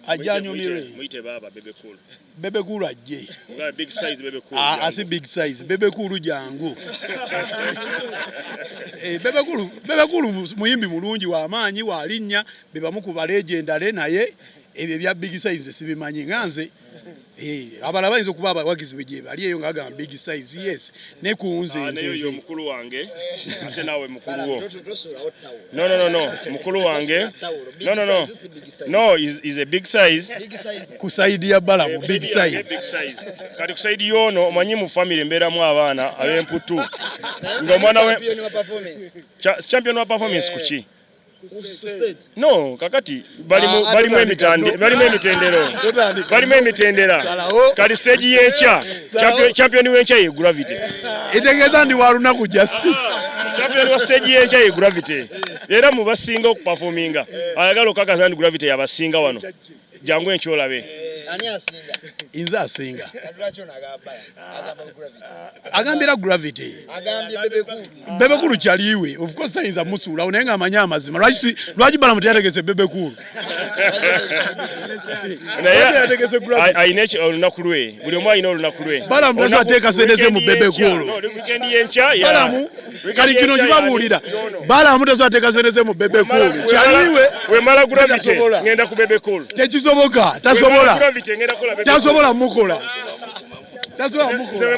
Ajanyumire. Muite baba Bebe Cool. Bebe Cool ajje. Nga big size Bebe Cool. Asi big size. Bebe Cool jangu. Bebe Cool muyimbi mulungi wa amaanyi wa linnya bebamu ku legendary naye ebyo bya big size sibimanyi nganze. Abala bayinza okuba abawagizi beje bali eyo ngagamba big size yes ne kunze nayo yo mukulu wange ate nawe mukulu wo no mukulu wange no is a big size ku side ya bala mu big size kati ku side yono omanyi mu family mbera mu abaana abemputu ngomwana we champion wa performance kuchi no kakati balimu emitendera kali stage y'ekya champion w'ekya ye gravity itegeza ndi waluna ku just champion wa stage y'ekya ye gravity era mu basinga okuperforminga ayagala okakaza ndi gravity yabasinga wano jangu enkyolabe ani asinga inza asinga adulacho nagamba gravity agambira gravity agambye Bebe Cool chaliwe of course sayinza musula unenga amanya amazima lwaji bala mutategese Bebe Cool ainechi olunakulwe buli omwa ino olunakulwe bala mutaso ateka sendeze mu Bebe Cool weekend yencha bala mu kali kino kibabulira bala mutaso ateka sendeze mu Bebe Cool chaliwe we mala gravity ngenda ku Bebe Cool tekisoboka tasobola mukola tasobola mukola